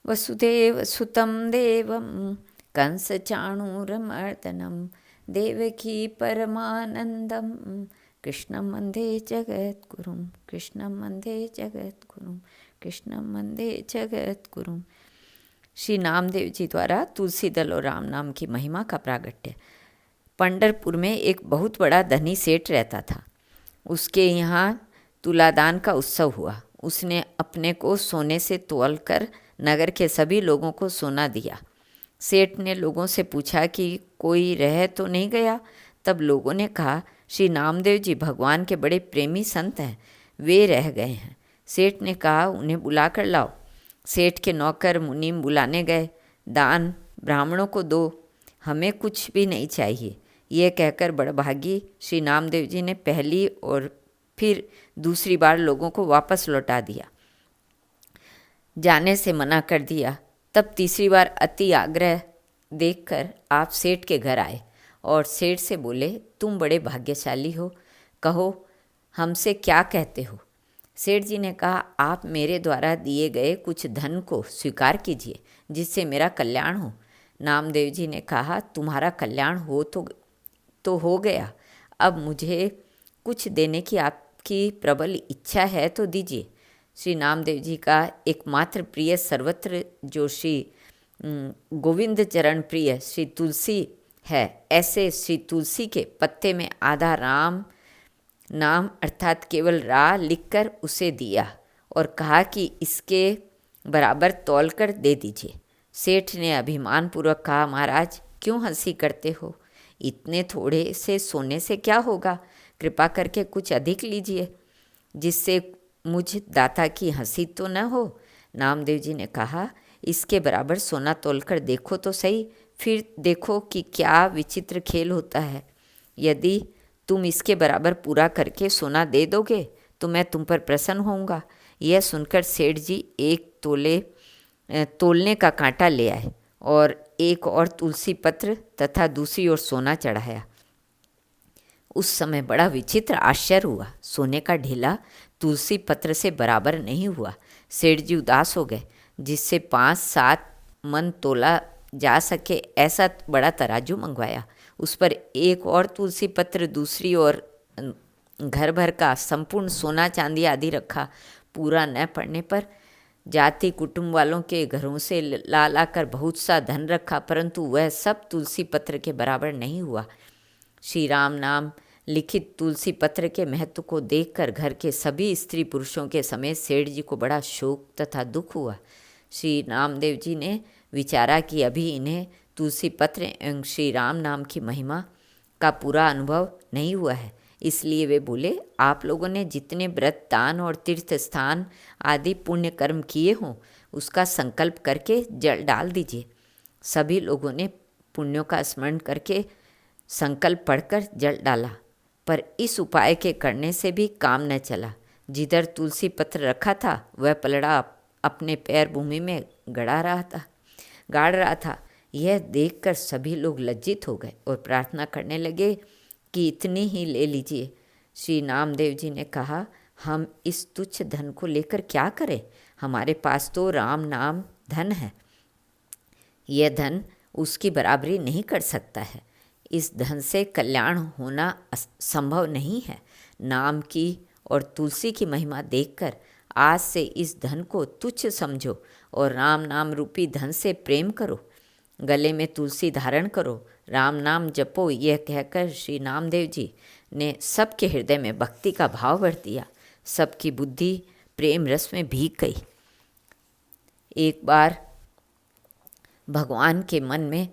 वसुदेवसुतं देवं कंसचाणूरमर्दनं देवकी परमानन्दं कृष्णं वन्दे जगद्गुरुं कृष्णं वन्दे जगद्गुरुं कृष्णं वन्दे जगद्गुरुं। श्री नामदेव जी द्वारा तुलसी दल और राम नाम की महिमा का प्रागट्य। पंढरपुर में एक बहुत बड़ा धनी सेठ रहता था। उसके यहाँ तुलादान का उत्सव हुआ। उसने अपने को सोने से तौल कर नगर के सभी लोगों को सोना दिया। सेठ ने लोगों से पूछा कि कोई रह तो नहीं गया। तब लोगों ने कहा, श्री नामदेव जी भगवान के बड़े प्रेमी संत हैं, वे रह गए हैं। सेठ ने कहा, उन्हें बुला कर लाओ। सेठ के नौकर मुनीम बुलाने गए। दान ब्राह्मणों को दो, हमें कुछ भी नहीं चाहिए, यह कहकर बड़भागी श्री नामदेव जी ने पहली और फिर दूसरी बार लोगों को वापस लौटा दिया, जाने से मना कर दिया। तब तीसरी बार अति आग्रह देखकर आप सेठ के घर आए और सेठ से बोले, तुम बड़े भाग्यशाली हो, कहो हमसे क्या कहते हो। सेठ जी ने कहा, आप मेरे द्वारा दिए गए कुछ धन को स्वीकार कीजिए, जिससे मेरा कल्याण हो। नामदेव जी ने कहा, तुम्हारा कल्याण हो तो हो गया, अब मुझे कुछ देने की आपकी प्रबल इच्छा है तो दीजिए। श्री नामदेव जी का एकमात्र प्रिय सर्वत्र जो श्री गोविंद चरण प्रिय श्री तुलसी है, ऐसे श्री तुलसी के पत्ते में आधा राम नाम अर्थात केवल रा लिखकर उसे दिया और कहा कि इसके बराबर तौल कर दे दीजिए। सेठ ने अभिमानपूर्वक कहा, महाराज क्यों हंसी करते हो, इतने थोड़े से सोने से क्या होगा, कृपा करके कुछ अधिक लीजिए, जिससे मुझ दाता की हंसी तो न हो। नामदेव जी ने कहा, इसके बराबर सोना तोलकर देखो तो सही, फिर देखो कि क्या विचित्र खेल होता है। यदि तुम इसके बराबर पूरा करके सोना दे दोगे तो मैं तुम पर प्रसन्न होऊंगा। यह सुनकर सेठ जी एक तोलने का कांटा ले आए और एक और तुलसी पत्र तथा दूसरी ओर सोना चढ़ाया। उस समय बड़ा विचित्र आश्चर्य हुआ। सोने का ढेला तुलसी पत्र से बराबर नहीं हुआ। सेठ जी उदास हो गए। जिससे 5-7 मन तोला जा सके ऐसा बड़ा तराजू मंगवाया। उस पर एक और तुलसी पत्र, दूसरी ओर घर भर का संपूर्ण सोना चांदी आदि रखा। पूरा न पड़ने पर जाति कुटुंब वालों के घरों से ला ला कर बहुत सा धन रखा, परंतु वह सब तुलसी पत्र के बराबर नहीं हुआ। श्री राम नाम लिखित तुलसी पत्र के महत्व को देखकर घर के सभी स्त्री पुरुषों के समेत सेठ जी को बड़ा शोक तथा दुख हुआ। श्री नामदेव जी ने विचारा कि अभी इन्हें तुलसी पत्र एवं श्री राम नाम की महिमा का पूरा अनुभव नहीं हुआ है, इसलिए वे बोले, आप लोगों ने जितने व्रत दान और तीर्थ स्थान आदि पुण्य कर्म किए हों उसका संकल्प करके जल डाल दीजिए। सभी लोगों ने पुण्यों का स्मरण करके संकल्प पढ़कर जल डाला, पर इस उपाय के करने से भी काम न चला। जिधर तुलसी पत्र रखा था वह पलड़ा अपने पैर भूमि में गाड़ रहा था। यह देखकर सभी लोग लज्जित हो गए और प्रार्थना करने लगे कि इतनी ही ले लीजिए। श्री नामदेव जी ने कहा, हम इस तुच्छ धन को लेकर क्या करें, हमारे पास तो राम नाम धन है, यह धन उसकी बराबरी नहीं कर सकता है। इस धन से कल्याण होना संभव नहीं है। नाम की और तुलसी की महिमा देखकर आज से इस धन को तुच्छ समझो और राम नाम रूपी धन से प्रेम करो। गले में तुलसी धारण करो, राम नाम जपो। यह कहकर श्री नामदेव जी ने सबके हृदय में भक्ति का भाव भर दिया। सबकी बुद्धि प्रेम रस में भीग गई। एक बार भगवान के मन में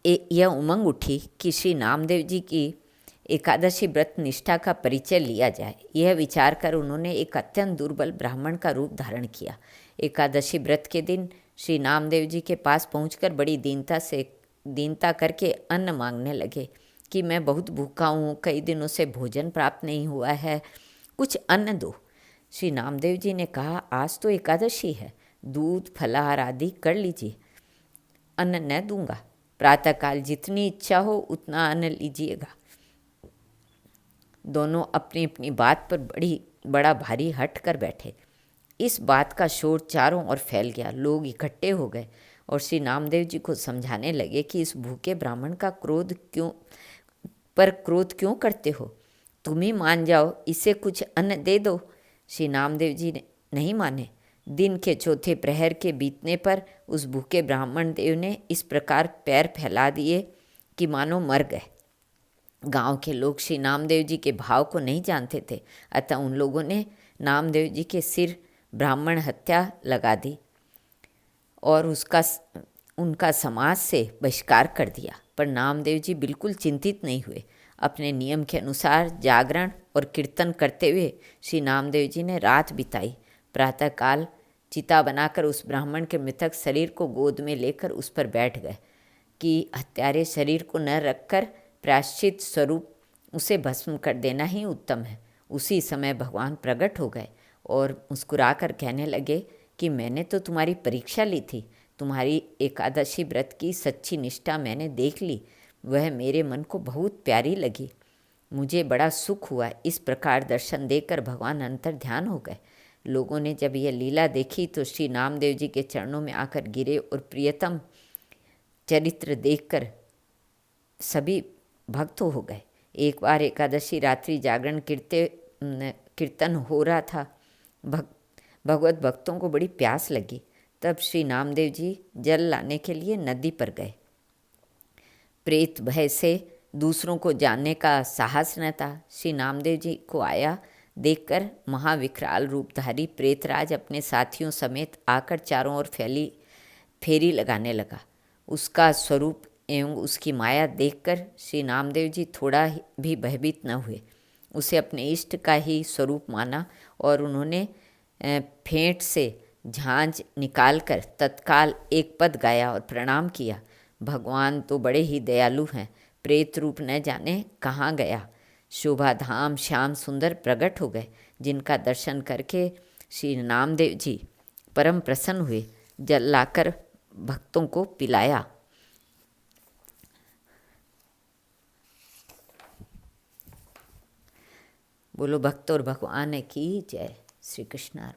यह उमंग उठी कि श्री नामदेव जी की एकादशी व्रत निष्ठा का परिचय लिया जाए। यह विचार कर उन्होंने एक अत्यंत दुर्बल ब्राह्मण का रूप धारण किया। एकादशी व्रत के दिन श्री नामदेव जी के पास पहुंचकर बड़ी दीनता करके अन्न मांगने लगे कि मैं बहुत भूखा हूँ, कई दिनों से भोजन प्राप्त नहीं हुआ है, कुछ अन्न दो। श्री नामदेव जी ने कहा, आज तो एकादशी है, दूध फलाहार आदि कर लीजिए, अन्न न दूंगा। प्रातःकाल जितनी इच्छा हो उतना अन्न लीजिएगा। दोनों अपनी अपनी बात पर बड़ा भारी हट कर बैठे। इस बात का शोर चारों ओर फैल गया। लोग इकट्ठे हो गए और श्री नामदेव जी को समझाने लगे कि इस भूखे ब्राह्मण का क्रोध क्यों करते हो? तुम ही मान जाओ, इसे कुछ अन्न दे दो। श्री नामदेव जी ने नहीं माने। दिन के चौथे प्रहर के बीतने पर उस भूखे ब्राह्मण देव ने इस प्रकार पैर फैला दिए कि मानो मर गए। गांव के लोग श्री नामदेव जी के भाव को नहीं जानते थे, अतः उन लोगों ने नामदेव जी के सिर ब्राह्मण हत्या लगा दी और उनका समाज से बहिष्कार कर दिया। पर नामदेव जी बिल्कुल चिंतित नहीं हुए। अपने नियम के अनुसार जागरण और कीर्तन करते हुए श्री नामदेव जी ने रात बिताई। प्रातःकाल चिता बनाकर उस ब्राह्मण के मृतक शरीर को गोद में लेकर उस पर बैठ गए कि हत्यारे शरीर को न रखकर प्रायश्चित स्वरूप उसे भस्म कर देना ही उत्तम है। उसी समय भगवान प्रकट हो गए और मुस्कुराकर कहने लगे कि मैंने तो तुम्हारी परीक्षा ली थी। तुम्हारी एकादशी व्रत की सच्ची निष्ठा मैंने देख ली, वह मेरे मन को बहुत प्यारी लगी। मुझे बड़ा सुख हुआ। इस प्रकार दर्शन देकर भगवान अंतर ध्यान हो गए। लोगों ने जब यह लीला देखी तो श्री नामदेव जी के चरणों में आकर गिरे और प्रियतम चरित्र देखकर सभी भक्त हो गए। एक बार एकादशी रात्रि जागरण कीर्तन हो रहा था। भगवत भक्तों को बड़ी प्यास लगी। तब श्री नामदेव जी जल लाने के लिए नदी पर गए। प्रेत भय से दूसरों को जानने का साहस न था। श्री नामदेव जी को आया देखकर महाविकराल रूपधारी प्रेतराज अपने साथियों समेत आकर चारों ओर फेरी लगाने लगा। उसका स्वरूप एवं उसकी माया देखकर श्री नामदेव जी थोड़ा भी भयभीत न हुए। उसे अपने इष्ट का ही स्वरूप माना और उन्होंने फेंट से झांझ निकालकर तत्काल एक पद गाया और प्रणाम किया। भगवान तो बड़े ही दयालु हैं, प्रेत रूप न जाने कहाँ गया। शोभाधाम श्याम सुंदर प्रकट हो गए, जिनका दर्शन करके श्री नामदेव जी परम प्रसन्न हुए। जल लाकर भक्तों को पिलाया। बोलो भक्त और भगवान की जय। श्री कृष्ण।